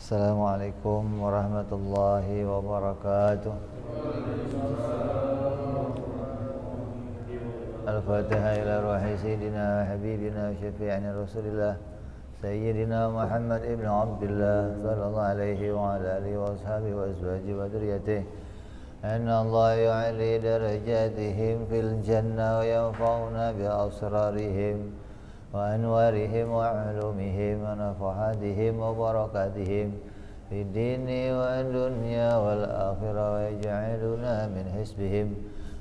Assalamualaikum warahmatullahi wabarakatuh. Al-Fatihah ila ruhi Sayyidina Habibina Syafi'ina Rasulillah Sayyidina Muhammad ibn Abdullah sallallahu alaihi wa ala alihi wa ashabihi wa azwajihi wa dhurriyyatihi. Anna Allah yu'ali darajatihim fil jannah wa yanfa'una bi asrarihim wa anwarihim wa ulumihim wa nafahatihim wa barakatihim fi dini wa dunya wal akhirah wa yaj'aluna min hisbihim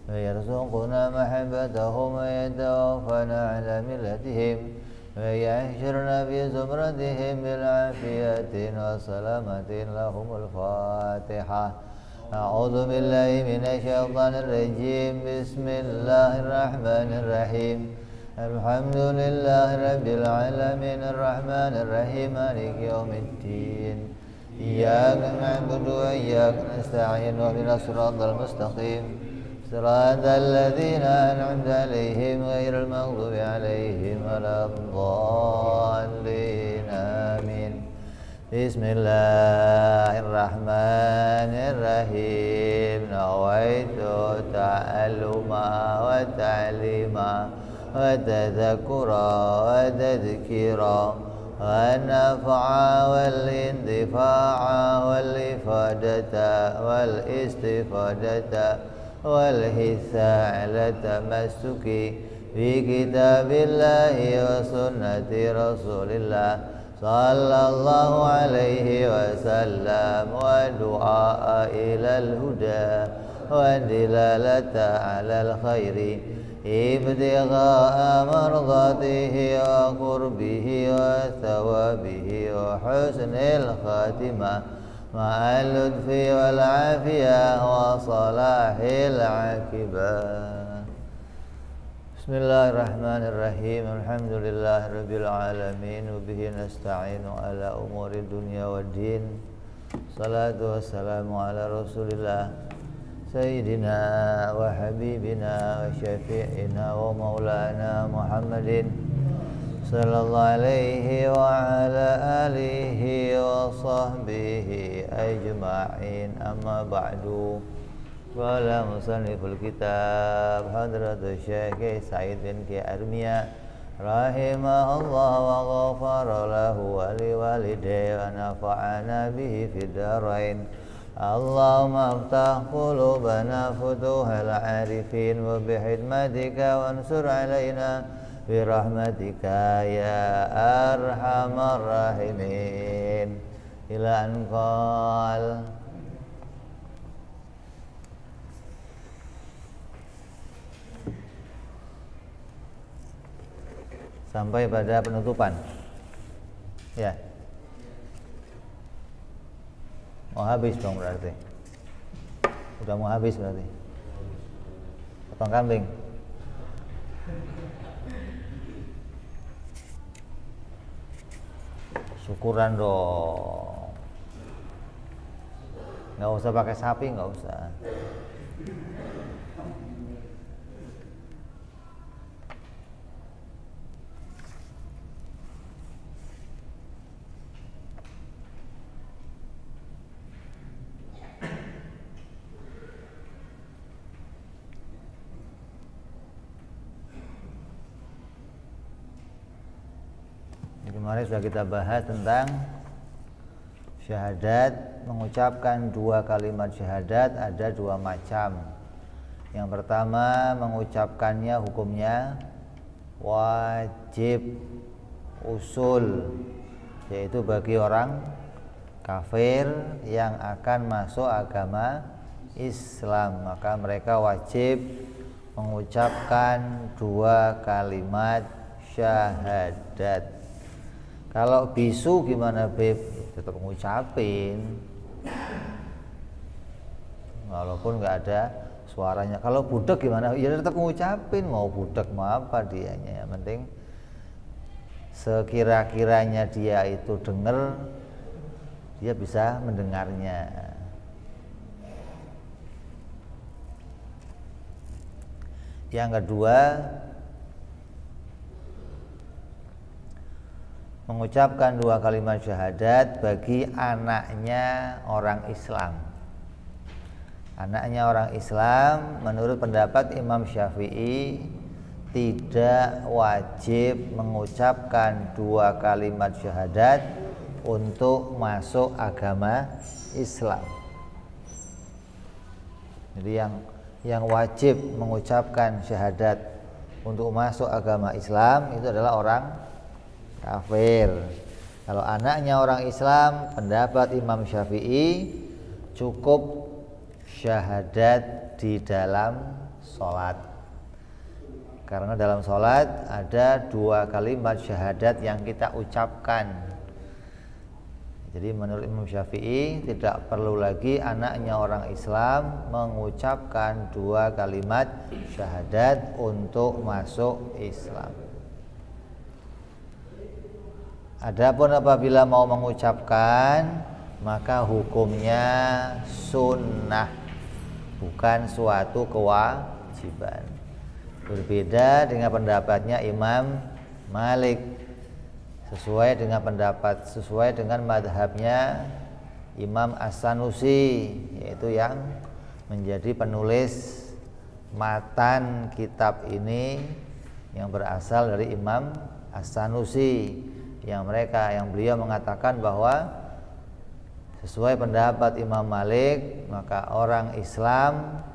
wa yarzuquna mahabbatahum wa yatawaffana ala millatihim wa yahshurna bi zumratihim bil afiyatin wa salamatin lahumul Fatihah. A'udzu billahi minasy syaithanir rajim. Bismillahirrahmanirrahim. Alhamdulillahi rabbil alamin arrahmanir rahim maliki yaumiddin. Iyyaka na'budu wa iyyaka nasta'in ihdinas siratal mustaqim. Siratal ladzina an'amta 'alaihim ghairil maghdubi 'alaihim waladdallin. Amin. Bismillahirrahmanirrahim. Nawaitu ta'alluma wa ta'lima wa tadhakkura wa tadhkira wa nafa'a wal intifa'a wal ifadata wal istifadata wal hisa ala tamassuki fi kitabillahi wa sunnati rasulillah sallallahu alaihi wasallam wa du'a ilal huda wa dilalata alal khairi ibtigha'a mardatihi wa qurbihi wa thawabihi wa husnil khatimah ma'al ludfi wal afiyah wa salahil aqibah. Bismillahirrahmanirrahim. Alhamdulillahirabbil alamin wa bihi nasta'inu ala umuri dunya waddin. Salatu wassalamu ala Rasulillah Sayyidina wa habibina wa syafi'ina wa maulana Muhammadin sallallahu alaihi wa ala alihi wa sahbihi ajma'in. Amma ba'du. Qala musanniful kitab Hadratus Syekh Said bin Ki Armiya rahimahullah wa ghafara lahu wa liwalidayhi wa nafa'ana bihi fid darain. Allahumma aftah qulubana futuhal arifin wa bihidmatika wansur alaina birahmatika ya arhamar rahimin. Ila anqal sampai pada penutupan. Ya. Mau habis dong berarti. Udah mau habis berarti. Potong kambing. Syukuran dong. Nggak usah pakai sapi, nggak usah. Kemarin sudah kita bahas tentang syahadat. Mengucapkan dua kalimat syahadat ada dua macam. Yang pertama, mengucapkannya hukumnya wajib usul, yaitu bagi orang kafir yang akan masuk agama Islam, maka mereka wajib mengucapkan dua kalimat syahadat. Kalau bisu gimana Beb? Tetap ngucapin walaupun nggak ada suaranya. Kalau budak gimana? Ya tetap ngucapin, mau budak mau apa dianya. Yang penting sekira-kiranya dia itu dengar, dia bisa mendengarnya. Yang kedua, mengucapkan 2 kalimat syahadat bagi anaknya orang Islam. Anaknya orang Islam menurut pendapat Imam Syafi'i tidak wajib mengucapkan 2 kalimat syahadat untuk masuk agama Islam. Jadi yang wajib mengucapkan syahadat untuk masuk agama Islam itu adalah orang kafir. Kalau anaknya orang Islam, pendapat Imam Syafi'i cukup syahadat di dalam sholat. Karena dalam sholat ada 2 kalimat syahadat yang kita ucapkan. Jadi menurut Imam Syafi'i tidak perlu lagi anaknya orang Islam mengucapkan 2 kalimat syahadat untuk masuk Islam. Adapun apabila mau mengucapkan, maka hukumnya sunnah, bukan suatu kewajiban. Berbeda dengan pendapatnya Imam Malik, sesuai dengan madhabnya Imam As-Sanusi, yaitu yang menjadi penulis matan kitab ini yang berasal dari Imam As-Sanusi, yang beliau mengatakan bahwa sesuai pendapat Imam Malik, maka orang Islam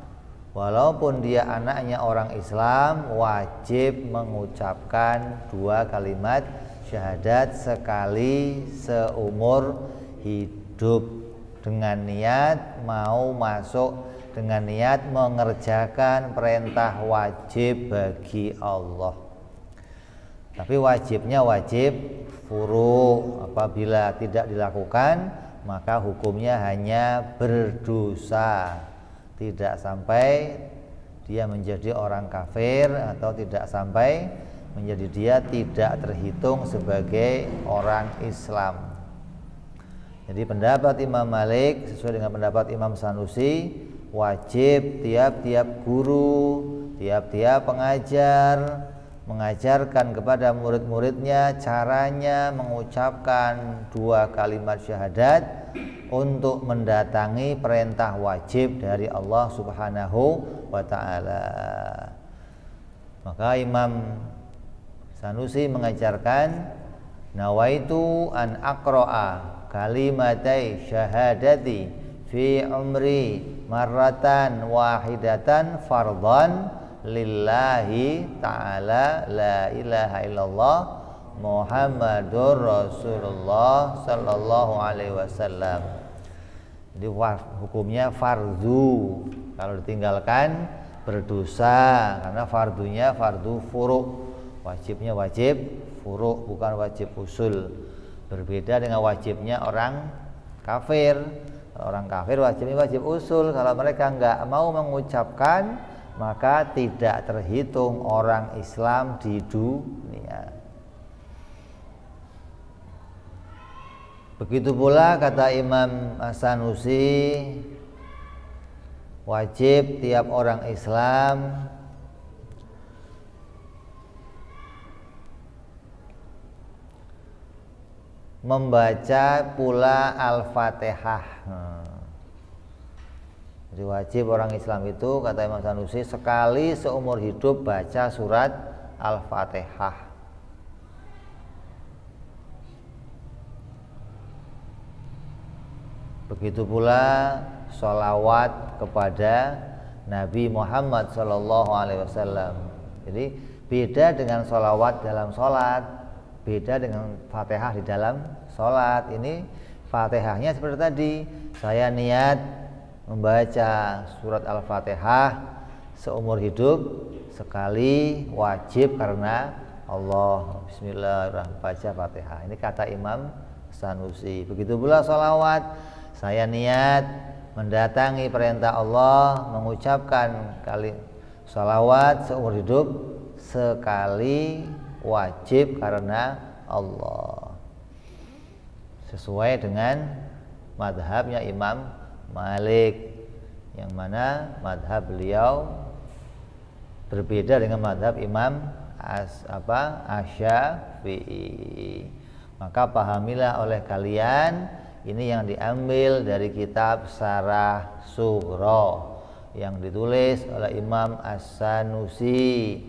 walaupun dia anaknya orang Islam wajib mengucapkan 2 kalimat syahadat sekali seumur hidup dengan niat mau masuk, dengan niat mengerjakan perintah wajib bagi Allah. Tapi wajibnya wajib furu. Apabila tidak dilakukan maka hukumnya hanya berdosa, tidak sampai dia menjadi orang kafir atau tidak sampai menjadi dia tidak terhitung sebagai orang Islam. Jadi pendapat Imam Malik sesuai dengan pendapat Imam Sanusi, wajib tiap-tiap guru, tiap-tiap pengajar mengajarkan kepada murid-muridnya caranya mengucapkan 2 kalimat syahadat untuk mendatangi perintah wajib dari Allah Subhanahu wa ta'ala. Maka Imam Sanusi mengajarkan, nawaitu an aqra'a kalimatai syahadati fi umri marratan wahidatan fardhan lillahi ta'ala la ilaha illallah Muhammadur Rasulullah sallallahu alaihi wasallam. Jadi hukumnya fardu, kalau ditinggalkan berdosa, karena fardunya fardu furu', wajibnya wajib furu', bukan wajib usul. Berbeda dengan wajibnya orang kafir. Orang kafir wajibnya wajib usul. Kalau mereka enggak mau mengucapkan, maka tidak terhitung orang Islam di dunia. Begitu pula kata Imam As-Sanusi, wajib tiap orang Islam membaca pula Al-Fatihah. Jadi wajib orang Islam itu, kata Imam Sanusi, sekali seumur hidup baca surat Al-Fatihah. Begitu pula sholawat kepada Nabi Muhammad SAW. Jadi beda dengan sholawat dalam sholat, beda dengan Fatihah di dalam sholat. Ini Fatihahnya seperti tadi, saya niat membaca surat Al-Fatihah seumur hidup sekali, wajib karena Allah. Bismillahirrahmanirrahim, baca Fatihah. Ini kata Imam Sanusi. Begitu pula sholawat, saya niat mendatangi perintah Allah, mengucapkan kali sholawat seumur hidup sekali, wajib karena Allah. Sesuai dengan madhabnya Imam Malik, yang mana madhab beliau berbeda dengan madhab Imam Asy-Syafi'i. Maka pahamilah oleh kalian, ini yang diambil dari kitab Syarah Sughra yang ditulis oleh Imam As-Sanusi,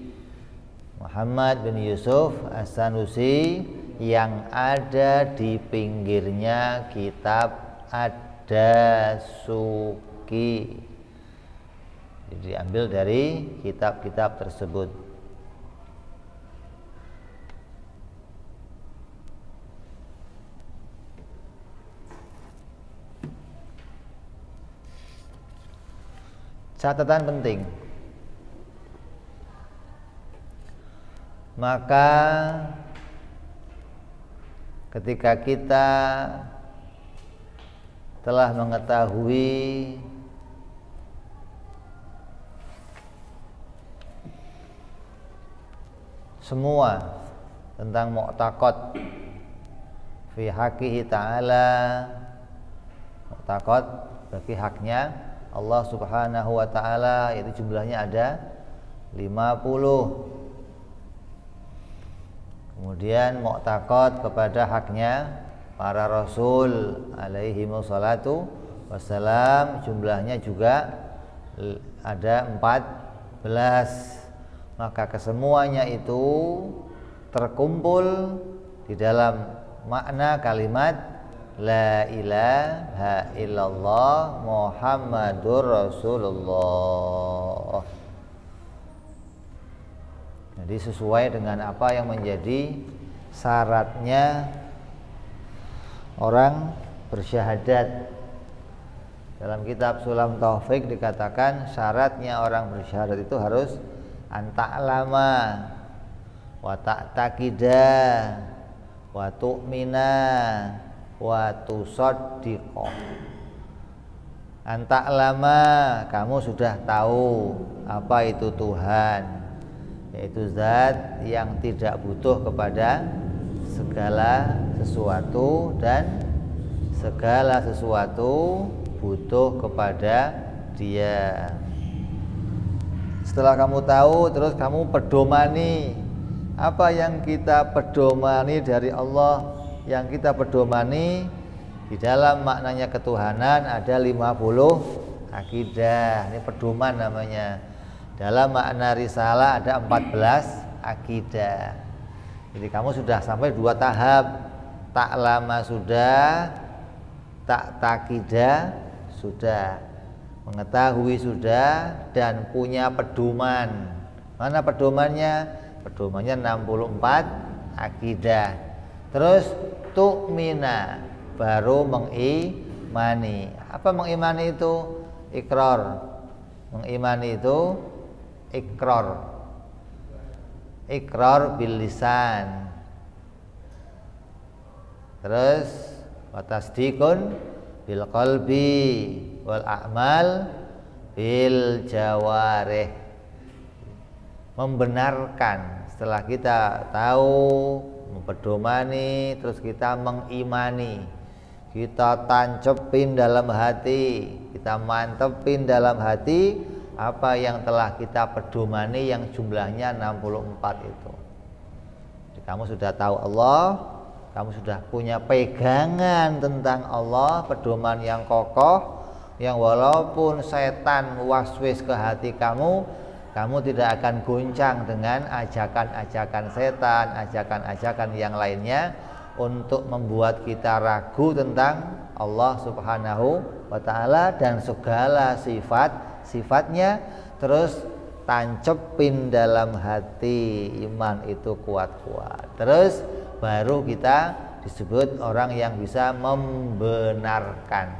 Muhammad bin Yusuf As-Sanusi, yang ada di pinggirnya kitab Ad-Dasuki. Jadi diambil dari kitab-kitab tersebut. Catatan penting. Maka ketika kita telah mengetahui semua tentang mu'taqad fi haqqihi ta'ala, mu'taqad bagi haknya Allah Subhanahu wa ta'ala, itu jumlahnya ada 50. Kemudian mu'taqad kepada haknya para rasul alaihi wassalatu wassalam, jumlahnya juga ada 14. Maka kesemuanya itu terkumpul di dalam makna kalimat La ilaha illallah Muhammadur Rasulullah. Jadi sesuai dengan apa yang menjadi syaratnya orang bersyahadat. Dalam kitab Sulam Taufik dikatakan syaratnya orang bersyahadat itu harus anta'lama wa ta'taqida wa tu'mina wa tusaddiqo. Anta'lama, kamu sudah tahu apa itu Tuhan, yaitu zat yang tidak butuh kepada segala sesuatu dan segala sesuatu butuh kepada Dia. Setelah kamu tahu, terus kamu pedomani. Apa yang kita pedomani dari Allah? Yang kita pedomani di dalam maknanya ketuhanan ada 50 akidah. Ini pedoman namanya. Dalam makna risalah ada 14 akidah. Jadi kamu sudah sampai 2 tahap. Tak lama sudah, tak takidah sudah, mengetahui sudah, dan punya pedoman. Mana pedomannya? Pedomannya 64 akidah. Terus tu'mina, baru mengimani. Apa mengimani itu? Ikrar. Mengimani itu ikrar. Ikrar bil lisan. Terus wa tasdiqun bil qalbi wal a'mal bil jawarih. Membenarkan setelah kita tahu, mempedomani, terus kita mengimani, kita tancepin dalam hati, kita mantepin dalam hati apa yang telah kita pedomani yang jumlahnya 64 itu. Jadi kamu sudah tahu Allah, kamu sudah punya pegangan tentang Allah, pedoman yang kokoh, yang walaupun setan waswis ke hati kamu, kamu tidak akan goncang dengan ajakan-ajakan setan, ajakan-ajakan yang lainnya untuk membuat kita ragu tentang Allah Subhanahu wa ta'ala dan segala sifat-sifatnya. Terus tancepin dalam hati, iman itu kuat-kuat. Terus baru kita disebut orang yang bisa membenarkan.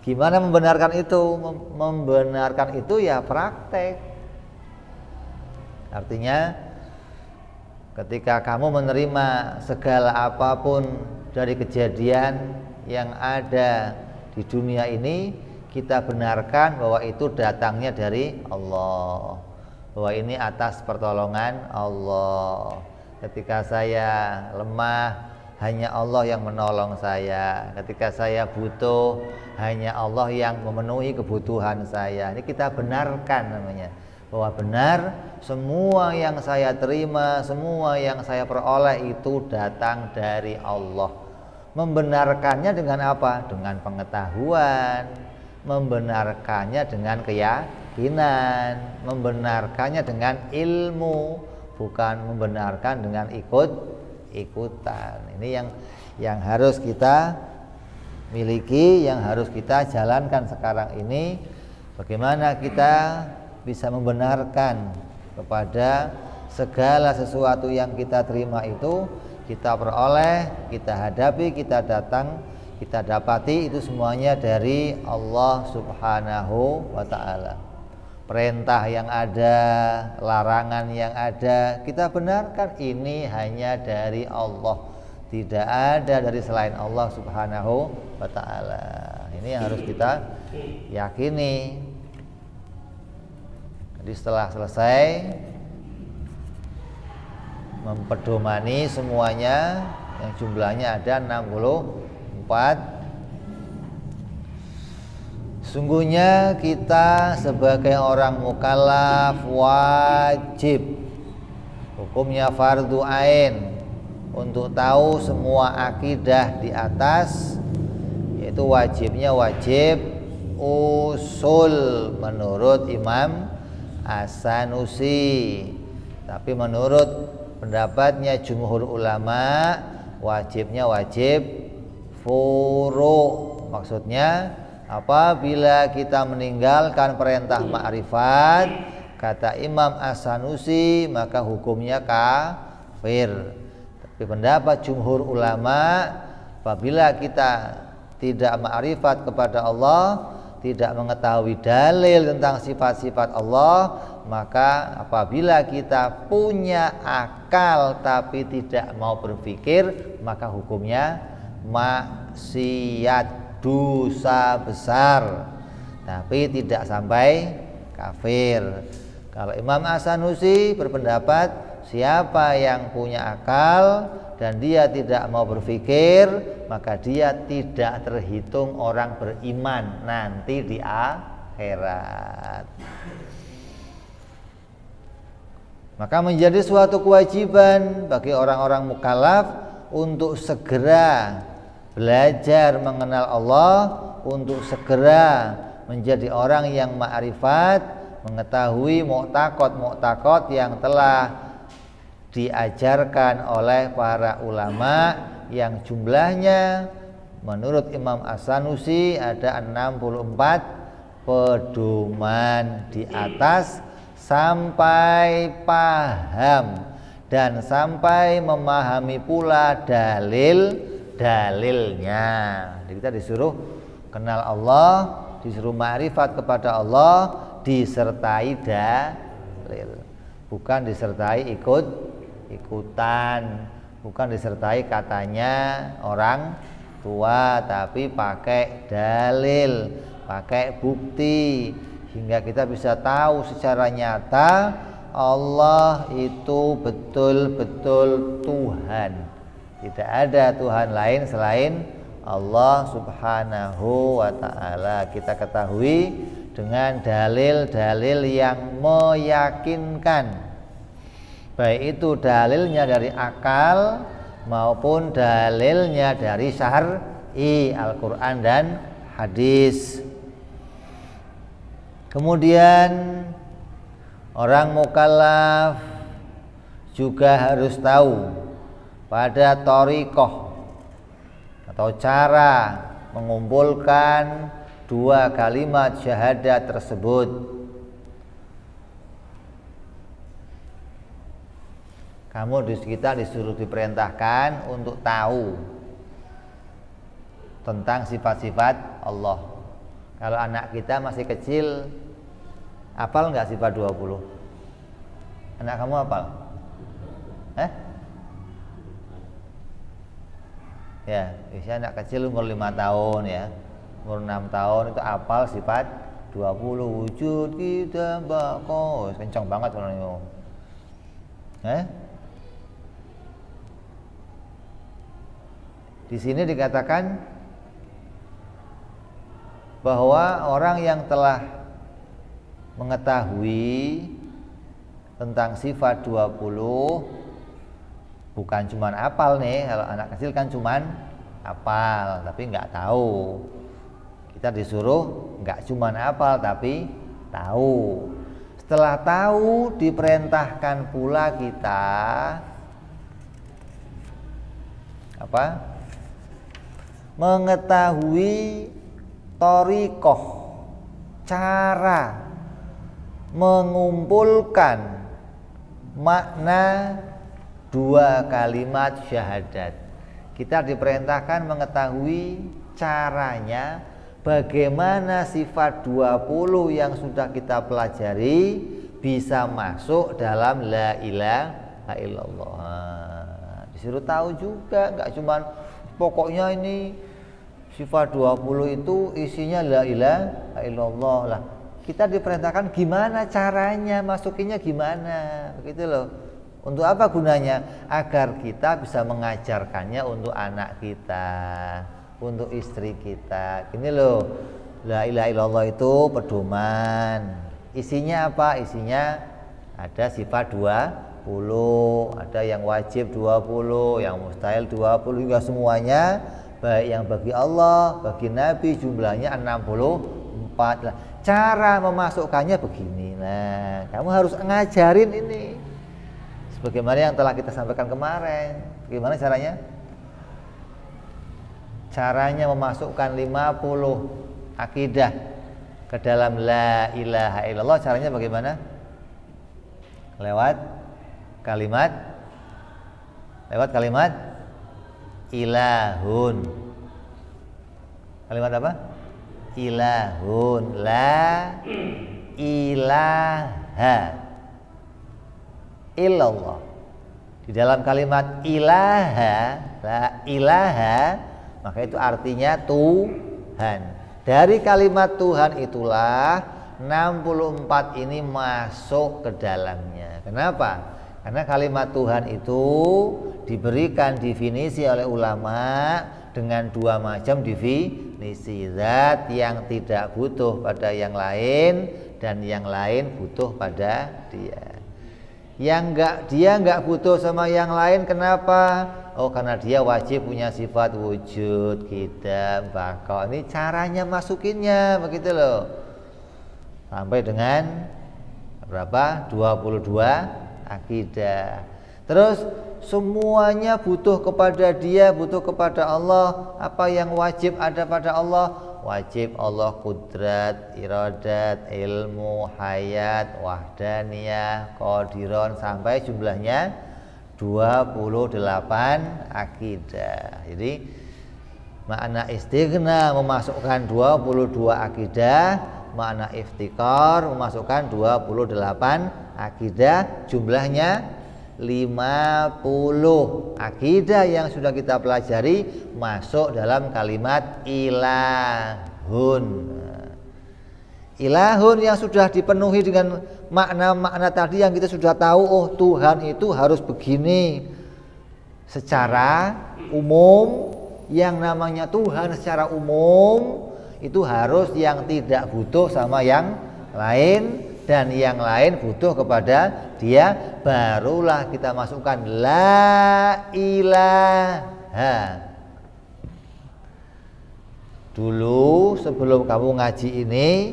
Gimana membenarkan itu? Membenarkan itu ya praktek. Artinya ketika kamu menerima segala apapun dari kejadian yang ada di dunia ini, kita benarkan bahwa itu datangnya dari Allah, bahwa ini atas pertolongan Allah. Ketika saya lemah, hanya Allah yang menolong saya. Ketika saya butuh, hanya Allah yang memenuhi kebutuhan saya. Ini kita benarkan namanya, bahwa benar semua yang saya terima, semua yang saya peroleh itu datang dari Allah. Membenarkannya dengan apa? Dengan pengetahuan, membenarkannya dengan keyakinan, membenarkannya dengan ilmu, bukan membenarkan dengan ikut-ikutan. Ini yang harus kita miliki, yang harus kita jalankan sekarang ini. Bagaimana kita bisa membenarkan kepada segala sesuatu yang kita terima itu, kita peroleh, kita hadapi, kita datang, kita dapati itu semuanya dari Allah Subhanahu wa ta'ala. Perintah yang ada, larangan yang ada, kita benarkan ini hanya dari Allah, tidak ada dari selain Allah Subhanahu wa ta'ala. Ini yang harus kita yakini. Jadi setelah selesai mempedomani semuanya yang jumlahnya ada 64, sungguhnya kita sebagai orang mukallaf wajib, hukumnya fardu ain, untuk tahu semua akidah di atas, yaitu wajibnya wajib usul menurut Imam As-Sanusi. Tapi menurut pendapatnya jumhur ulama, wajibnya wajib furu'. Maksudnya apabila kita meninggalkan perintah ma'rifat, kata Imam As-Sanusi, maka hukumnya kafir. Tapi pendapat jumhur ulama, apabila kita tidak ma'rifat kepada Allah, tidak mengetahui dalil tentang sifat-sifat Allah, maka apabila kita punya akal tapi tidak mau berpikir, maka hukumnya maksiat, dosa besar, tapi tidak sampai kafir. Kalau Imam As-Sanusi berpendapat, siapa yang punya akal dan dia tidak mau berpikir, maka dia tidak terhitung orang beriman nanti di akhirat. Maka menjadi suatu kewajiban bagi orang-orang mukallaf untuk segera belajar mengenal Allah, untuk segera menjadi orang yang ma'rifat, mengetahui mu'taqad yang telah diajarkan oleh para ulama, yang jumlahnya menurut Imam As-Sanusi ada 64 pedoman di atas, sampai paham dan sampai memahami pula dalilnya. Jadi kita disuruh kenal Allah, disuruh ma'rifat kepada Allah, disertai dalil, bukan disertai ikutan, bukan disertai katanya orang tua, tapi pakai dalil, pakai bukti, hingga kita bisa tahu secara nyata Allah itu betul-betul Tuhan. Tidak ada Tuhan lain selain Allah Subhanahu wa ta'ala. Kita ketahui dengan dalil-dalil yang meyakinkan, baik itu dalilnya dari akal maupun dalilnya dari syar'i, Al-Quran dan hadis. Kemudian orang mukallaf juga harus tahu pada thariqah atau cara mengumpulkan dua kalimat syahadat tersebut. Kita disuruh, diperintahkan untuk tahu tentang sifat-sifat Allah. Kalau anak kita masih kecil, hafal nggak sifat 20? Anak kamu hafal? Ya, biasanya anak kecil umur 5 tahun ya, umur 6 tahun itu hafal sifat 20. Wujud kita bako, kencang banget orangnya. Di sini dikatakan bahwa orang yang telah mengetahui tentang sifat 20 bukan cuman hafal nih. Kalau anak kecil kan cuman hafal tapi nggak tahu. Kita disuruh nggak cuman hafal tapi tahu. Setelah tahu diperintahkan pula kita apa? Mengetahui thoriqoh, cara mengumpulkan makna 2 kalimat syahadat. Kita diperintahkan mengetahui caranya bagaimana sifat 20 yang sudah kita pelajari bisa masuk dalam la ilaha illallah. Disuruh tahu juga, nggak cuman pokoknya ini sifat 20 itu isinya la ilaha illallah lah. Kita diperintahkan gimana caranya, masukinnya gimana, begitu loh. Untuk apa gunanya? Agar kita bisa mengajarkannya untuk anak kita, untuk istri kita. Ini loh, la ilaha illallah itu pedoman. Isinya apa? Isinya ada sifat 20, ada yang wajib 20, yang mustahil 20, juga semuanya baik yang bagi Allah, bagi Nabi jumlahnya 64 lah. Cara memasukkannya begini. Nah, kamu harus ngajarin ini. Sebagaimana yang telah kita sampaikan kemarin. Gimana caranya? Caranya memasukkan 50 akidah ke dalam la ilaha illallah, caranya bagaimana? Lewat kalimat ilahun. Kalimat apa? Ilahun, la ilaha illallah. Di dalam kalimat ilaha, la ilaha, maka itu artinya Tuhan. Dari kalimat Tuhan itulah 64 ini masuk ke dalamnya. Kenapa? Karena kalimat Tuhan itu diberikan definisi oleh ulama dengan 2 macam definisi. Zat yang tidak butuh pada yang lain dan yang lain butuh pada dia. Dia nggak butuh sama yang lain, kenapa? Oh, karena dia wajib punya sifat wujud, qidam, baqa. Ini caranya masukinnya begitu loh. Sampai dengan berapa? 22 akidah. Terus semuanya butuh kepada dia, butuh kepada Allah. Apa yang wajib ada pada Allah? Wajib Allah kudrat, iradat, ilmu, hayat, wahdaniyah, qadiron, sampai jumlahnya 28 akidah. Jadi makna istighna memasukkan 22 akidah, makna iftikar memasukkan 28 akidah, jumlahnya 50 akidah yang sudah kita pelajari masuk dalam kalimat ilahun. Ilahun yang sudah dipenuhi dengan makna-makna tadi yang kita sudah tahu. Oh, Tuhan itu harus begini. Secara umum, yang namanya Tuhan secara umum itu harus yang tidak butuh sama yang lain, dan yang lain butuh kepada dia, barulah kita masukkan la ilaha. Dulu sebelum kamu ngaji ini,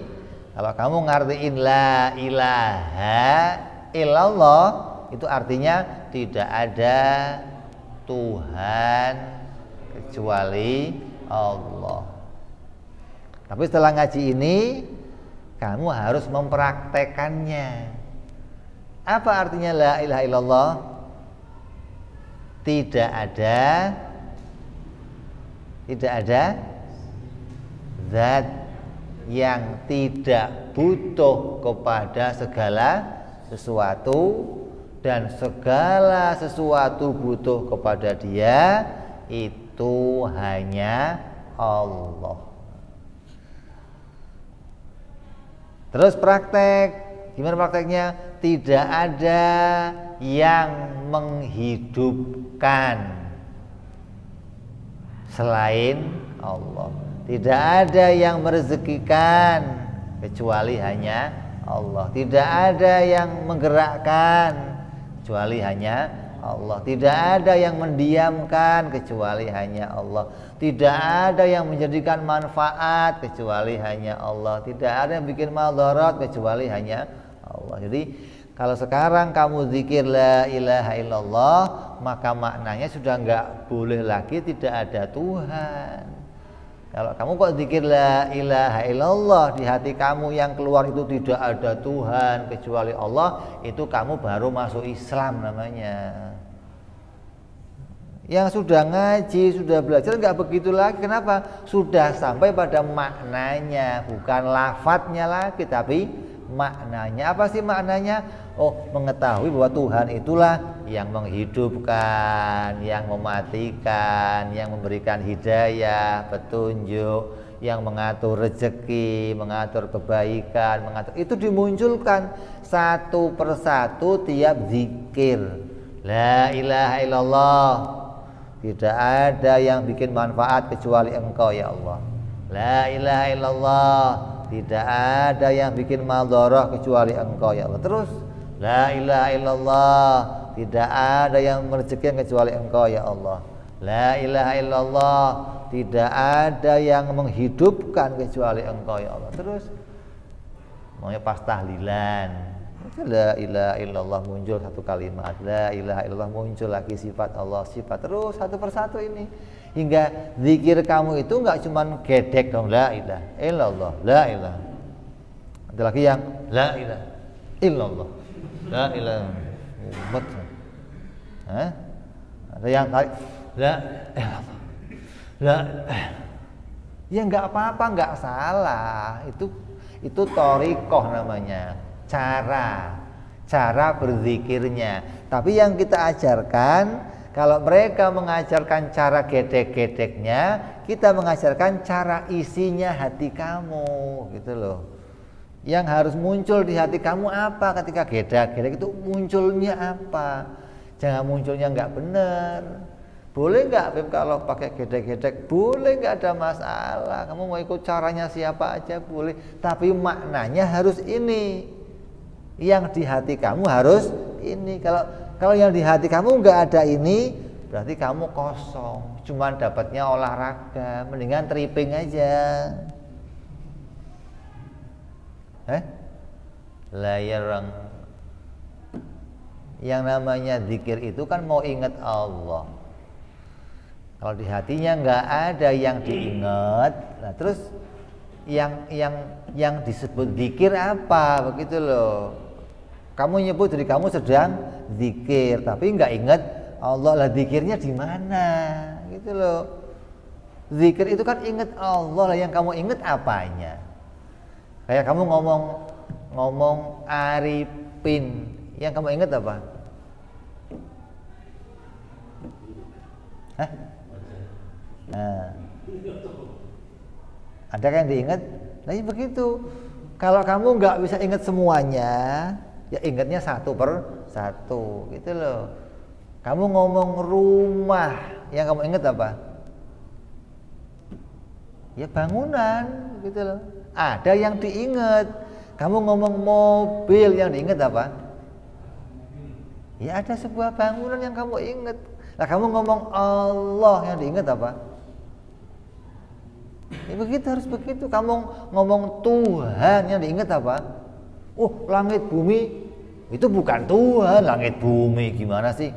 kalau kamu ngartiin la ilaha illallah, itu artinya tidak ada Tuhan kecuali Allah. Tapi setelah ngaji ini, kamu harus mempraktekannya. Apa artinya la ilaha illallah? Tidak ada zat yang tidak butuh kepada segala sesuatu, dan segala sesuatu butuh kepada dia, itu hanya Allah. Terus praktek, gimana prakteknya? Tidak ada yang menghidupkan selain Allah. Tidak ada yang merezekikan kecuali hanya Allah. Allah. Tidak ada yang menggerakkan kecuali hanya Allah. Tidak ada yang mendiamkan kecuali hanya Allah. Tidak ada yang menjadikan manfaat kecuali hanya Allah. Tidak ada yang bikin madarat kecuali hanya Allah. Jadi kalau sekarang kamu zikir la ilaha illallah, maka maknanya sudah enggak boleh lagi tidak ada Tuhan. Kalau kamu kok zikir la ilaha illallah, di hati kamu yang keluar itu tidak ada Tuhan kecuali Allah, itu kamu baru masuk Islam namanya. Yang sudah ngaji, sudah belajar enggak begitu lagi. Kenapa? Sudah sampai pada maknanya, bukan lafadznya lagi, tapi maknanya. Apa sih maknanya? Oh, mengetahui bahwa Tuhan itulah yang menghidupkan, yang mematikan, yang memberikan hidayah, petunjuk, yang mengatur rezeki, mengatur kebaikan, mengatur. Itu dimunculkan satu persatu tiap zikir. La ilaha illallah. Tidak ada yang bikin manfaat kecuali Engkau ya Allah. La ilaha illallah. Tidak ada yang bikin maldharah kecuali Engkau ya Allah. Terus la ilaha illallah. Tidak ada yang merezeki kecuali Engkau ya Allah. La ilaha illallah. Tidak ada yang menghidupkan kecuali Engkau ya Allah. Terus maunya pas tahlilan, la ilaha illallah muncul satu kalimat, la ilaha illallah muncul lagi sifat Allah, sifat, terus satu persatu ini. Hingga zikir kamu itu enggak cuman gedek dong, la ilaha illallah, la ilaha. Ada lagi yang la ilaha illallah, la ilaha. Betul. Ada yang tarik la illallah, la. Ya enggak apa-apa, enggak salah. Itu thariqah namanya, cara berzikirnya. Tapi yang kita ajarkan, kalau mereka mengajarkan cara gedek-gedeknya, kita mengajarkan cara isinya hati kamu, gitu loh. Yang harus muncul di hati kamu apa ketika gedek-gedek itu munculnya apa? Jangan munculnya nggak benar. Boleh nggak, Beb, kalau pakai gedek-gedek? Boleh, nggak ada masalah. Kamu mau ikut caranya siapa aja boleh. Tapi maknanya harus ini. Yang di hati kamu harus ini. Kalau yang di hati kamu nggak ada ini, berarti kamu kosong. Cuman dapatnya olahraga. Mendingan tripping aja. Layarang. Yang namanya zikir itu kan mau ingat Allah. Kalau di hatinya nggak ada yang diingat, nah terus yang disebut zikir apa, begitu loh. Kamu nyebut diri kamu sedang zikir, tapi nggak ingat Allah, lah zikirnya di mana, gitu loh. Zikir itu kan ingat Allah, lah yang kamu ingat apanya? Kayak kamu ngomong Arifin, yang kamu ingat apa? Hah? Nah, ada yang diingat? Nah ya begitu. Kalau kamu nggak bisa ingat semuanya, ya ingatnya satu per satu, gitu loh. Kamu ngomong rumah, yang kamu ingat apa? Ya bangunan, gitu loh. Ada yang diingat. Kamu ngomong mobil, yang diingat apa? Ya ada sebuah bangunan yang kamu ingat. Nah kamu ngomong Allah, yang diingat apa? Ya begitu, harus begitu. Kamu ngomong Tuhan, yang diingat apa? Oh, langit bumi itu bukan Tuhan. Langit bumi gimana sih?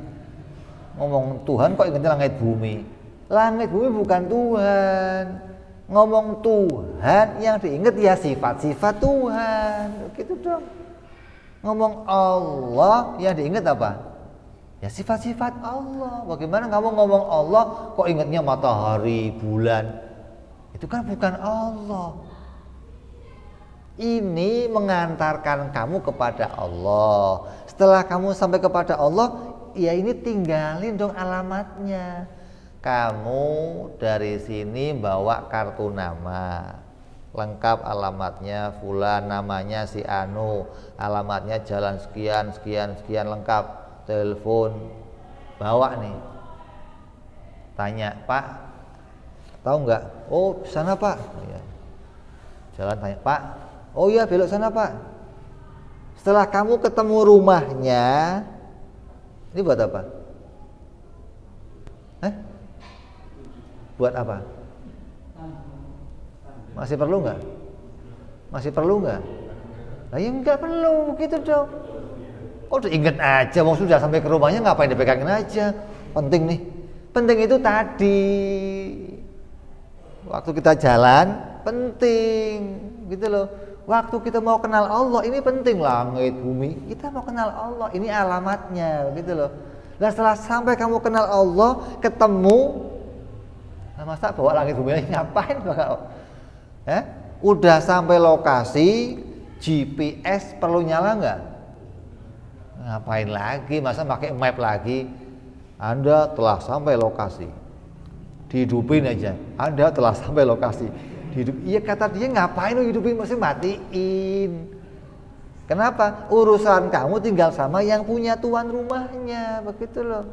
Ngomong Tuhan kok ingatnya langit bumi? Langit bumi bukan Tuhan. Ngomong Tuhan, yang diingat ya sifat-sifat Tuhan. Begitu dong. Ngomong Allah, yang diingat apa? Ya sifat-sifat Allah. Bagaimana kamu ngomong Allah kok ingatnya matahari, bulan? Itu kan bukan Allah. Ini mengantarkan kamu kepada Allah. Setelah kamu sampai kepada Allah, ya ini tinggalin dong alamatnya. Kamu dari sini bawa kartu nama, lengkap alamatnya fulan, namanya si Anu, alamatnya jalan sekian sekian sekian, lengkap, telepon, bawa nih. Tanya, Pak, tahu nggak? Oh sana Pak. Ya. Jalan tanya, Pak. Oh iya belok sana Pak. Setelah kamu ketemu rumahnya, ini buat apa? Buat apa? Masih perlu nggak? Masih perlu nggak? Nah, ya nggak perlu begitu dong. Oh, udah inget aja, mau sudah sampai ke rumahnya ngapain dipegangin aja? Penting nih. Penting itu tadi. Waktu kita jalan, penting, gitu loh. Waktu kita mau kenal Allah, ini penting, langit, bumi. Kita mau kenal Allah, ini alamatnya, gitu loh. Nah, setelah sampai kamu kenal Allah, ketemu, nah masa bawa langit bumi lagi ngapain bakal? Udah sampai lokasi, GPS perlu nyala nggak? Ngapain lagi? Masa pakai map lagi? Anda telah sampai lokasi. Dihidupin aja. Anda telah sampai lokasi. Iya, kata dia, ngapain lu hidupin, mesti matiin. Kenapa? Urusan kamu tinggal sama yang punya tuan rumahnya, begitu loh.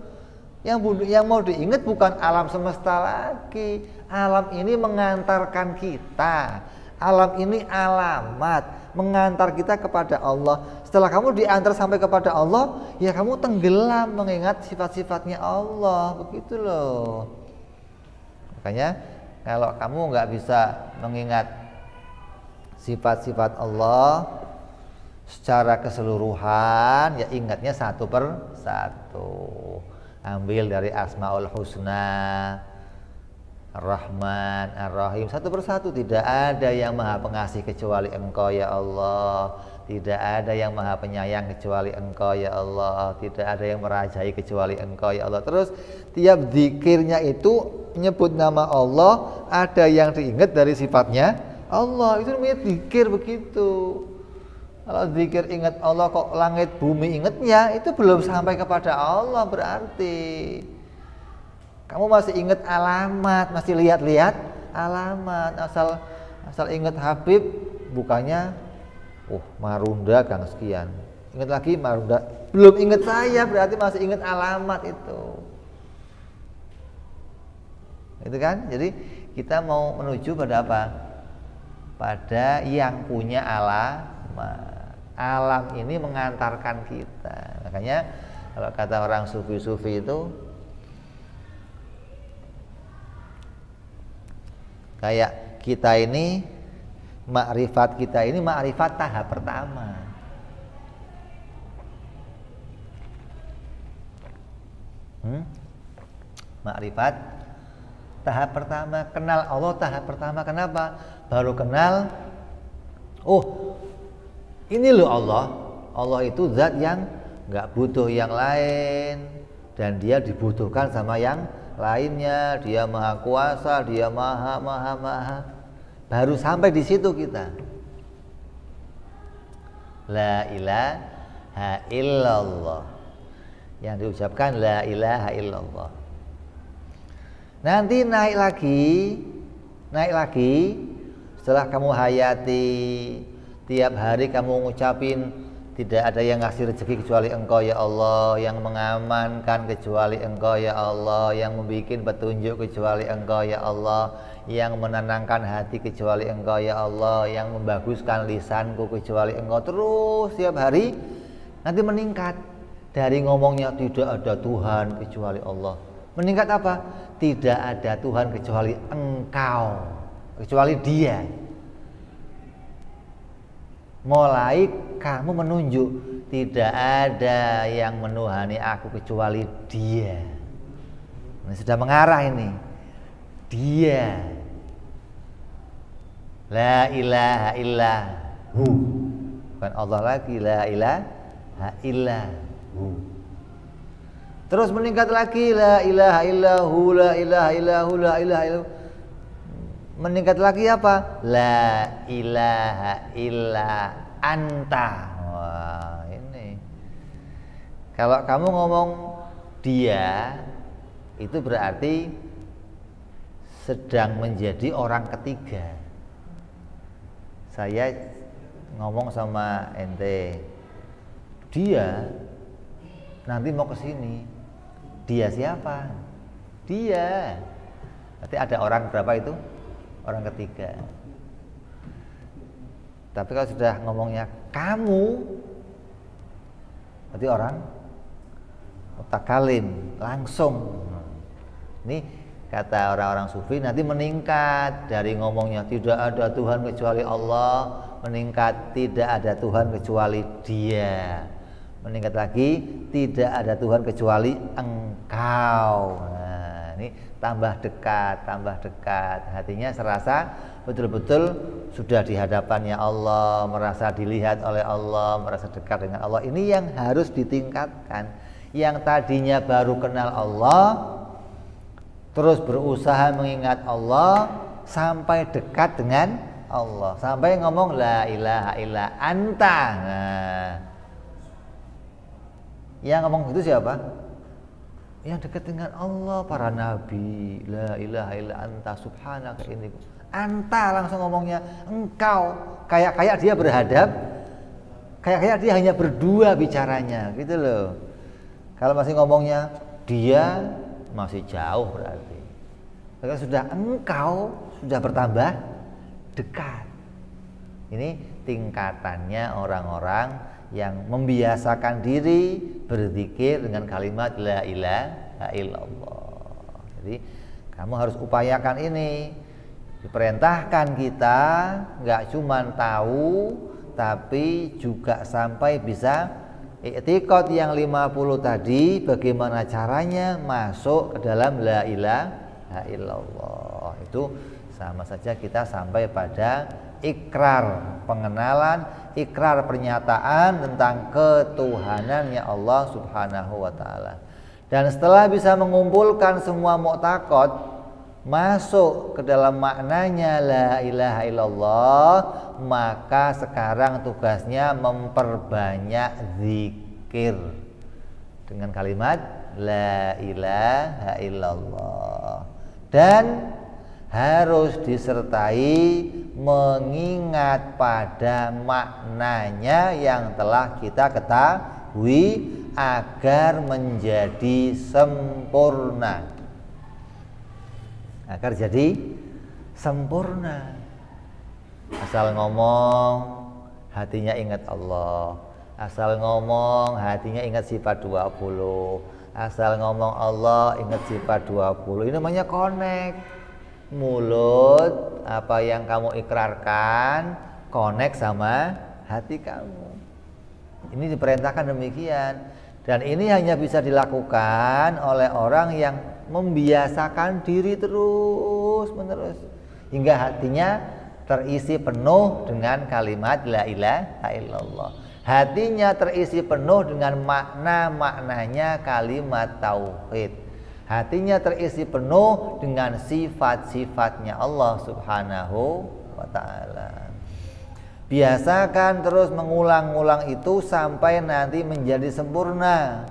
Yang mau diingat bukan alam semesta lagi. Alam ini mengantarkan kita. Alam ini alamat mengantar kita kepada Allah. Setelah kamu diantar sampai kepada Allah, ya kamu tenggelam mengingat sifat-sifatnya Allah, begitu loh. Makanya kalau kamu nggak bisa mengingat sifat-sifat Allah secara keseluruhan, ya ingatnya satu per satu. Ambil dari Asmaul Husna, Ar-Rahman, Ar-Rahim, satu persatu. Tidak ada yang maha pengasih kecuali Engkau ya Allah. Tidak ada yang maha penyayang kecuali Engkau ya Allah. Tidak ada yang merajai kecuali Engkau ya Allah. Terus tiap zikirnya itu menyebut nama Allah, ada yang diingat dari sifatnya Allah. Itu namanya zikir, begitu. Kalau zikir ingat Allah kok langit bumi ingatnya, itu belum sampai kepada Allah berarti. Kamu masih ingat alamat, masih lihat-lihat alamat, asal ingat Habib, bukannya Marunda Gang sekian. Ingat lagi Marunda, belum ingat saya, berarti masih ingat alamat itu. Itu kan? Jadi kita mau menuju pada apa? Pada yang punya alamat. Alam ini mengantarkan kita. Makanya kalau kata orang sufi-sufi itu, kayak kita ini, makrifat kita ini makrifat tahap pertama. Makrifat tahap pertama, kenal Allah tahap pertama. Kenapa? Baru kenal, ini loh Allah. Allah itu zat yang nggak butuh yang lain, dan dia dibutuhkan sama yang lainnya. Dia maha kuasa, dia maha. Baru sampai di situ kita. La ilaha illallah. Yang diucapkan la ilaha illallah. Nanti naik lagi. Setelah kamu hayati, tiap hari kamu ngucapin, tidak ada yang ngasih rezeki kecuali Engkau ya Allah, yang mengamankan kecuali Engkau ya Allah, yang membuat petunjuk kecuali Engkau ya Allah, yang menenangkan hati kecuali Engkau ya Allah, yang membaguskan lisanku kecuali Engkau. Terus tiap hari nanti meningkat. Dari ngomongnya tidak ada Tuhan kecuali Allah, meningkat apa? Tidak ada Tuhan kecuali Engkau, kecuali Dia. Mulai kamu menunjuk, tidak ada yang menuhani aku kecuali Dia. Ini sudah mengarah ini. Dia. La ilaha illahu. Bukan Allah lagi, la ilaha illahu. Terus meningkat lagi, la ilaha illahu, la ilaha illahu, la ilaha illahu. Meningkat lagi apa? La ilaha illa anta. Wah, ini. Kalau kamu ngomong Dia, itu berarti sedang menjadi orang ketiga. Saya ngomong sama ente, Dia nanti mau ke sini. Dia siapa? Dia. Berarti ada orang berapa itu? Orang ketiga. Tapi kalau sudah ngomongnya kamu, Berarti orang mutakalim, langsung. Ini kata orang-orang sufi nanti meningkat dari ngomongnya tidak ada Tuhan kecuali Allah, meningkat tidak ada Tuhan kecuali Dia, meningkat lagi tidak ada Tuhan kecuali Engkau. Nah, ini tambah dekat, hatinya serasa betul-betul sudah di hadapannya Allah, merasa dilihat oleh Allah, merasa dekat dengan Allah. Ini yang harus ditingkatkan. Yang tadinya baru kenal Allah, terus berusaha mengingat Allah sampai dekat dengan Allah, sampai ngomong la ilaha illa anta. Nah, yang ngomong itu siapa? Yang dekat dengan Allah, para nabi. La ilaha illa anta subhanaka ini. Anta langsung ngomongnya engkau. Kayak dia berhadap, kayak dia hanya berdua bicaranya, gitu loh. Kalau masih ngomongnya dia, masih jauh berarti. Kalau sudah engkau, sudah bertambah dekat. Ini tingkatannya orang-orang yang membiasakan diri berzikir dengan kalimat la ilaha illallah. Jadi kamu harus upayakan ini. Diperintahkan kita nggak cuma tahu, tapi juga sampai bisa i'tiqad yang 50 tadi, bagaimana caranya masuk ke dalam la ilaha illallah. Itu sama saja kita sampai pada ikrar pengenalan, ikrar pernyataan tentang ketuhanannya Allah Subhanahu wa taala. Dan setelah bisa mengumpulkan semua mu'taqad, masuk ke dalam maknanya la ilaha illallah, maka sekarang tugasnya memperbanyak zikir dengan kalimat la ilaha illallah, dan harus disertai mengingat pada maknanya yang telah kita ketahui agar menjadi sempurna. Agar jadi sempurna. Asal ngomong hatinya ingat Allah, asal ngomong hatinya ingat sifat 20, asal ngomong Allah ingat sifat 20. Ini namanya connect. Mulut apa yang kamu ikrarkan connect sama hati kamu. Ini diperintahkan demikian. Dan ini hanya bisa dilakukan oleh orang yang membiasakan diri terus menerus hingga hatinya terisi penuh dengan kalimat la ilaha illallah. Hatinya terisi penuh dengan makna-maknanya kalimat tauhid. Hatinya terisi penuh dengan sifat-sifatnya Allah Subhanahu wa ta'ala. Biasakan terus mengulang-ulang itu sampai nanti menjadi sempurna.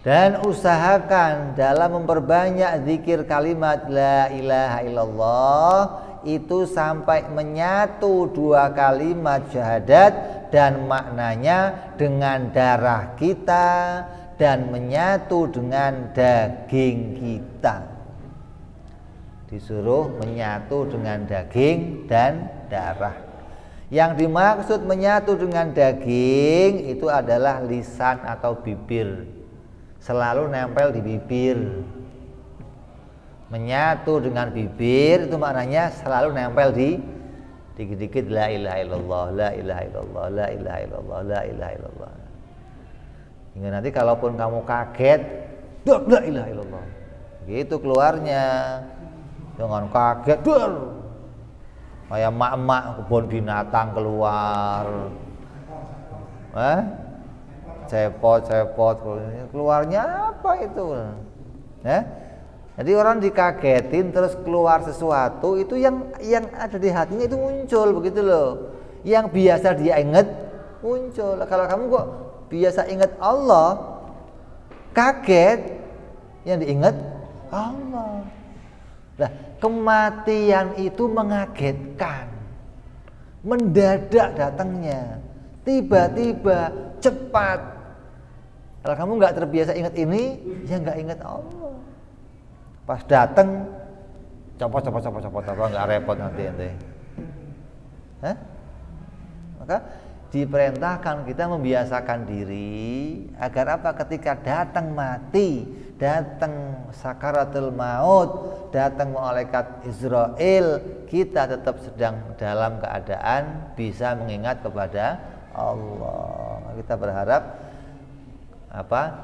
Dan usahakan dalam memperbanyak zikir kalimat la ilaha illallah itu sampai menyatu dua kalimat syahadat dan maknanya dengan darah kita dan menyatu dengan daging kita. Disuruh menyatu dengan daging dan darah. Yang dimaksud menyatu dengan daging itu adalah lisan atau bibir. Selalu nempel di bibir. Menyatu dengan bibir itu maknanya selalu nempel di dikit-dikit la ilaha illallah, la ilaha illallah, la ilaha illallah, la ilaha illallah. Hingga nanti kalaupun kamu kaget, la ilaha illallah, gitu keluarnya. Jangan kaget, kayak mak-mak kebun binatang keluar, cepot keluarnya apa itu? Jadi orang dikagetin terus keluar sesuatu itu yang ada di hatinya itu muncul begitu loh. Yang biasa dia ingat muncul. Kalau kamu kok biasa ingat Allah, kaget, yang diingat Allah. Nah, kematian itu mengagetkan, mendadak datangnya, tiba-tiba, cepat. Kalau kamu nggak terbiasa ingat ini, ya nggak ingat Allah. Pas datang, copot, apa nggak repot nanti ente. Maka diperintahkan kita membiasakan diri agar apa? Ketika datang mati, datang sakaratul maut, datang malaikat Israel, kita tetap sedang dalam keadaan bisa mengingat kepada Allah. Kita berharap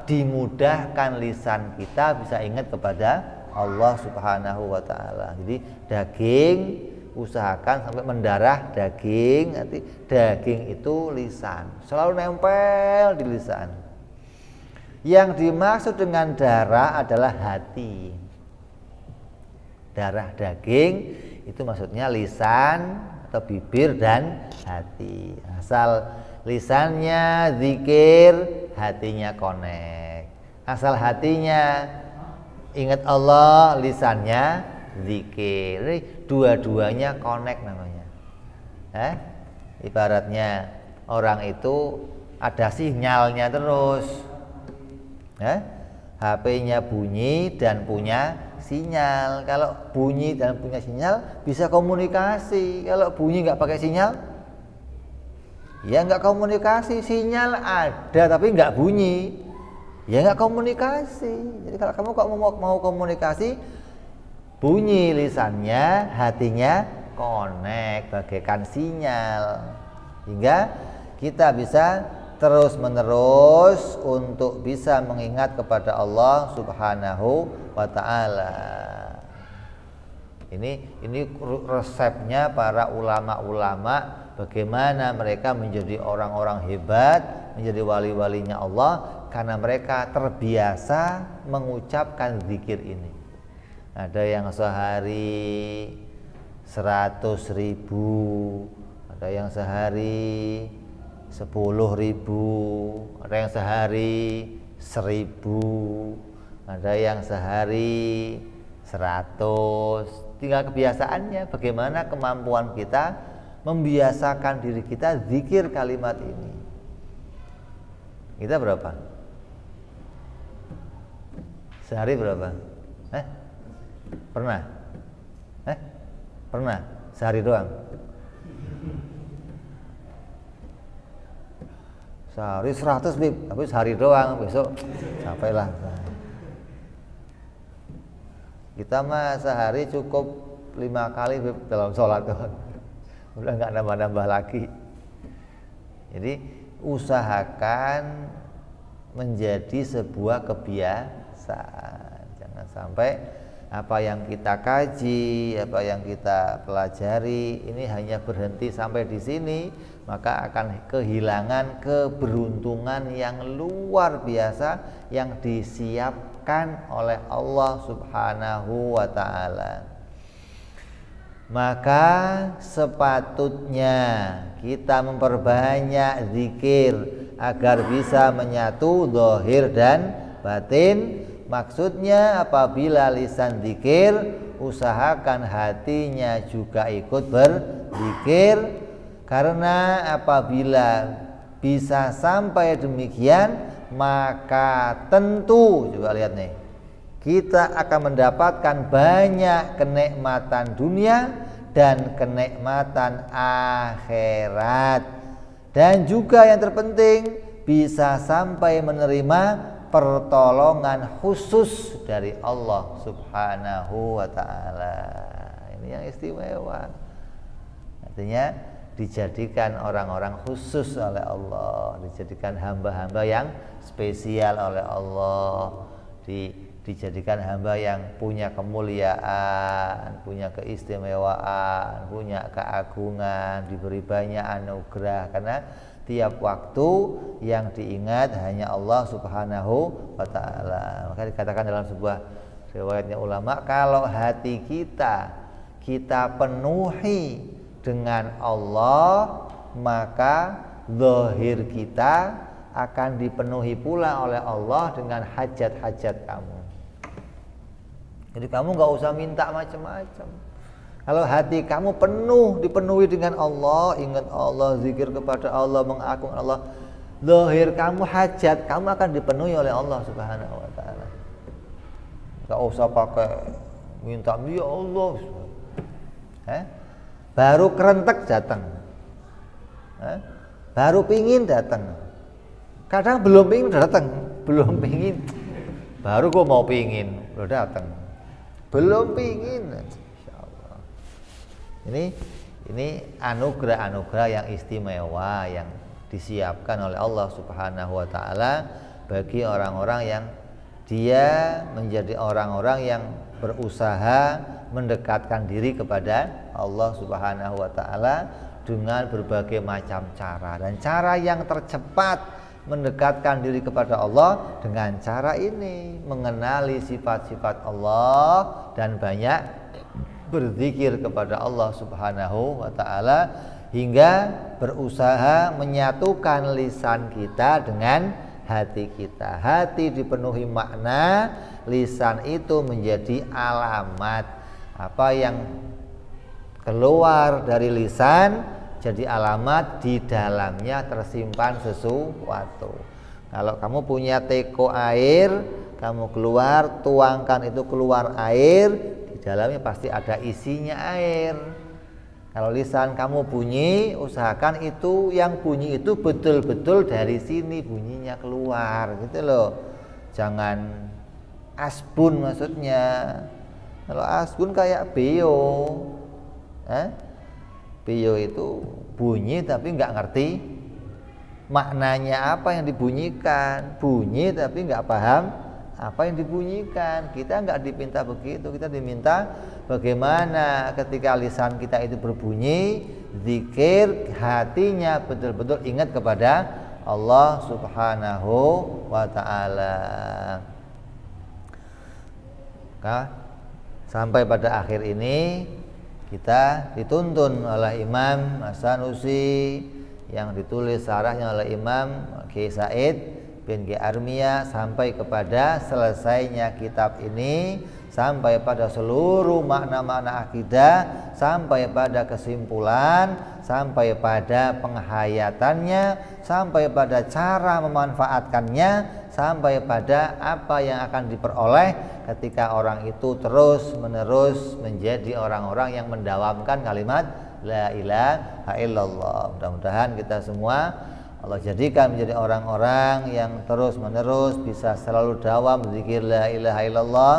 dimudahkan lisan kita bisa ingat kepada Allah Subhanahu wa taala. Jadi daging usahakan sampai mendarah daging, nanti daging itu lisan, selalu nempel di lisan. Yang dimaksud dengan darah adalah hati. Darah daging itu maksudnya lisan atau bibir dan hati. Asal lisannya zikir, hatinya connect. Asal hatinya ingat Allah, lisannya zikir. Dua-duanya connect namanya. Ibaratnya orang itu ada sinyalnya terus. HP-nya bunyi dan punya sinyal. Kalau bunyi dan punya sinyal bisa komunikasi. Kalau bunyi nggak pakai sinyal, ya nggak komunikasi. Sinyal ada tapi nggak bunyi, ya nggak komunikasi. Jadi kalau kamu kok mau komunikasi, bunyi lisannya, hatinya connect bagaikan sinyal, hingga kita bisa terus menerus untuk bisa mengingat kepada Allah Subhanahu wa ta'ala. Ini resepnya para ulama-ulama, bagaimana mereka menjadi orang-orang hebat, menjadi wali-walinya Allah, karena mereka terbiasa mengucapkan zikir ini. Ada yang sehari 100.000, ada yang sehari 10.000, ada yang sehari 1.000, ada yang sehari 100. Tinggal kebiasaannya, bagaimana kemampuan kita membiasakan diri kita zikir kalimat ini. Kita berapa? Sehari berapa? Pernah? Pernah? Sehari doang? Sehari 100 bib, tapi sehari doang, besok sampailah. Kita mah sehari cukup 5 kali bib dalam sholat doang. Udah nggak nambah-nambah lagi. Jadi usahakan menjadi sebuah kebiasaan. Jangan sampai apa yang kita kaji, apa yang kita pelajari ini hanya berhenti sampai di sini, maka akan kehilangan keberuntungan yang luar biasa yang disiapkan oleh Allah Subhanahu wa ta'ala. Maka sepatutnya kita memperbanyak zikir agar bisa menyatu zahir dan batin. Maksudnya apabila lisan zikir, usahakan hatinya juga ikut berzikir. Karena apabila bisa sampai demikian, maka tentu, coba lihat nih, kita akan mendapatkan banyak kenikmatan dunia dan kenikmatan akhirat. Dan juga yang terpenting, bisa sampai menerima pertolongan khusus dari Allah Subhanahu wa ta'ala. Ini yang istimewa. Artinya dijadikan orang-orang khusus oleh Allah, dijadikan hamba-hamba yang spesial oleh Allah, dijadikan hamba yang punya kemuliaan, punya keistimewaan, punya keagungan, diberi banyak anugerah. Karena tiap waktu yang diingat hanya Allah Subhanahu wa ta'ala. Maka dikatakan dalam sebuah riwayatnya ulama, kalau hati kita penuhi dengan Allah, maka zahir kita akan dipenuhi pula oleh Allah dengan hajat-hajat kamu. Jadi kamu gak usah minta macam-macam. Kalau hati kamu dipenuhi dengan Allah, ingat Allah, zikir kepada Allah, mengagungkan Allah, zahir kamu, hajat kamu akan dipenuhi oleh Allah Subhanahu wa ta'ala. Gak usah pakai minta, ya Allah, baru kerentek datang. baru pingin datang. Kadang belum pingin udah datang, belum pingin baru kok mau pingin udah datang, belum pingin. Insyaallah. Ini anugerah-anugerah yang istimewa yang disiapkan oleh Allah Subhanahu wa taala bagi orang-orang yang dia menjadi orang-orang yang berusaha mendekatkan diri kepada Allah Subhanahu wa taala dengan berbagai macam cara, dan cara yang tercepat mendekatkan diri kepada Allah dengan cara ini, mengenali sifat-sifat Allah dan banyak berzikir kepada Allah Subhanahu wa taala hingga berusaha menyatukan lisan kita dengan hati kita. Hati dipenuhi makna, lisan itu menjadi alamat. Apa yang keluar dari lisan jadi alamat di dalamnya tersimpan sesuatu. Kalau kamu punya teko air, kamu keluar, tuangkan itu keluar air, di dalamnya pasti ada isinya air. Kalau lisan kamu bunyi, usahakan itu yang bunyi itu betul-betul dari sini bunyinya keluar, gitu loh. Jangan asbun maksudnya. Kalau asbun kayak beo, beo itu bunyi tapi nggak ngerti maknanya apa yang dibunyikan, bunyi tapi nggak paham apa yang dibunyikan. Kita nggak diminta begitu, kita diminta bagaimana ketika lisan kita itu berbunyi, zikir, hatinya betul-betul ingat kepada Allah Subhanahu wa ta'ala. Sampai pada akhir ini kita dituntun oleh Imam As-Sanusi yang ditulis syarahnya oleh Imam Kiai Said bin Ki Armia sampai kepada selesainya kitab ini, sampai pada seluruh makna-makna akidah, sampai pada kesimpulan, sampai pada penghayatannya, sampai pada cara memanfaatkannya, sampai pada apa yang akan diperoleh ketika orang itu terus-menerus menjadi orang-orang yang mendawamkan kalimat la ilaha illallah. Mudah-mudahan kita semua Allah jadikan menjadi orang-orang yang terus-menerus bisa selalu dawam berzikir la ilaha illallah.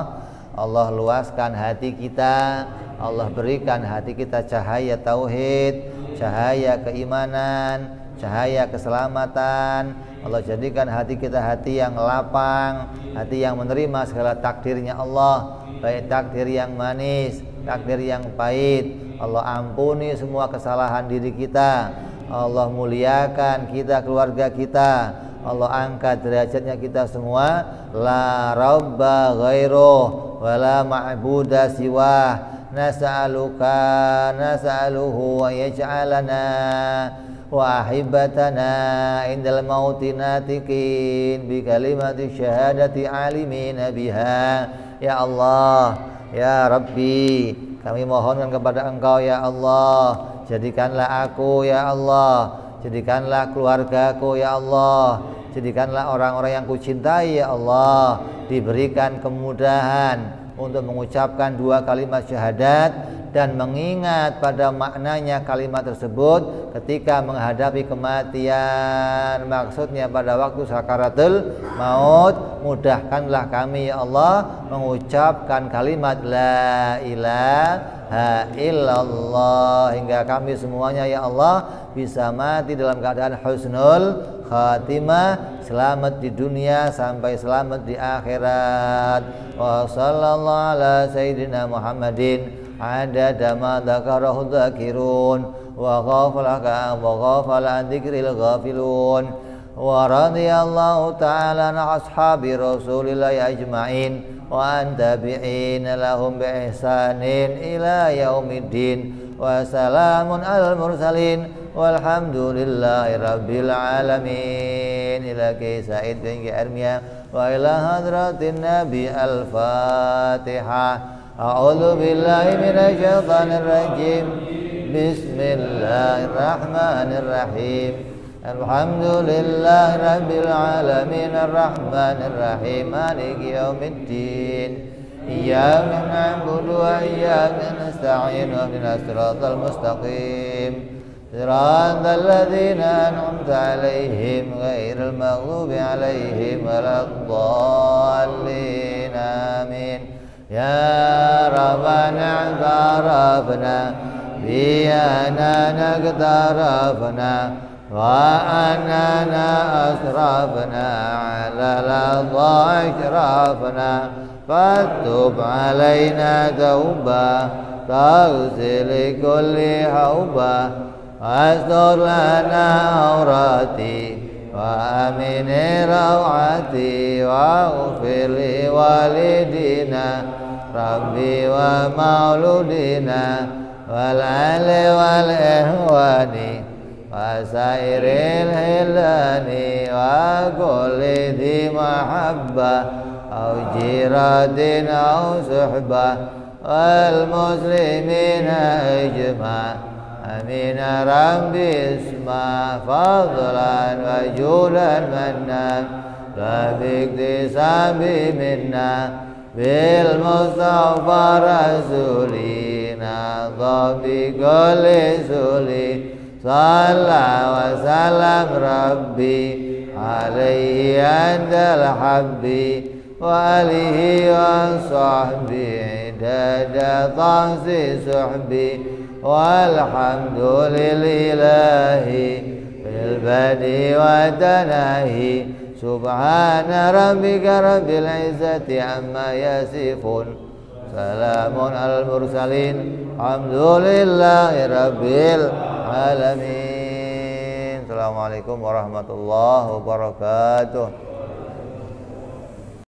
Allah luaskan hati kita, Allah berikan hati kita cahaya tauhid, cahaya keimanan, cahaya keselamatan. Allah jadikan hati kita hati yang lapang, hati yang menerima segala takdirnya Allah, baik takdir yang manis, takdir yang pahit. Allah ampuni semua kesalahan diri kita, Allah muliakan kita, keluarga kita, Allah angkat derajatnya kita semua. La rabba ghairuh wa la ma'buda siwah, nas'aluhu wa yaj'alana wa ahibatana indal mauti natikin bi kalimati syahadati alimina biha. Ya Allah, ya Rabbi, kami mohonkan kepada Engkau ya Allah, jadikanlah aku ya Allah, jadikanlah keluargaku ya Allah, jadikanlah orang-orang yang kucintai ya Allah diberikan kemudahan untuk mengucapkan dua kalimat syahadat dan mengingat pada maknanya kalimat tersebut ketika menghadapi kematian, maksudnya pada waktu sakaratul maut. Mudahkanlah kami ya Allah mengucapkan kalimat la ilaha illallah hingga kami semuanya ya Allah bisa mati dalam keadaan husnul khatimah, selamat di dunia sampai selamat di akhirat. Wa sallallahu ala sayyidina Muhammadin adada ma dzakarahu dzakirun wa ghafala an dzikril ghafilun wa radiyallahu ta'ala an ashabi rasulillahi ajma'in wa an tabi'in lahum bi ihsanin ila yaumiddin wa salamun alal mursalin walhamdulillahi rabbil alamin. Ila Kiai Said bin Ki Armia wa ila hadratin nabi al-fatihah. A'udzu billahi minasyaitonir rajim. Bismillahirrahmanirrahim. Alhamdulillahi rabbil alamin arrahmanir rahim maliki yaumiddin. Iyyaka na'budu wa iyyaka nasta'in ihdinas siratal mustaqim. صراط الذين أنعمت عليهم غير المغضوب عليهم ولا الضالين آمين. يا ربنا اعترفنا بأننا اقترفنا وأننا أسرفنا على الأرض أشرفنا فتب علينا توبة تغسل كل حوبة واستر لنا عوراتي وأمن روعتي واغفر لوالدينا ربي ومولودنا والأهل والإخوان وسائر الهلان وكل ذي محبة أو جيرة أو صحبة والمسلمين أجمع أمين ربي اسمع فضلا وجودا منا لا باكتساب منا بالمصطفى رسولنا بكل سولي صلى وسلم ربي عليه عند الحب وآله وصحبه عدد طهس صحبي والحمد لله بالبدء والتناهي سبحان ربك رب العزة عما يصفون سلام على المرسلين الحمد لله رب العالمين. Assalamualaikum warahmatullahi wabarakatuh.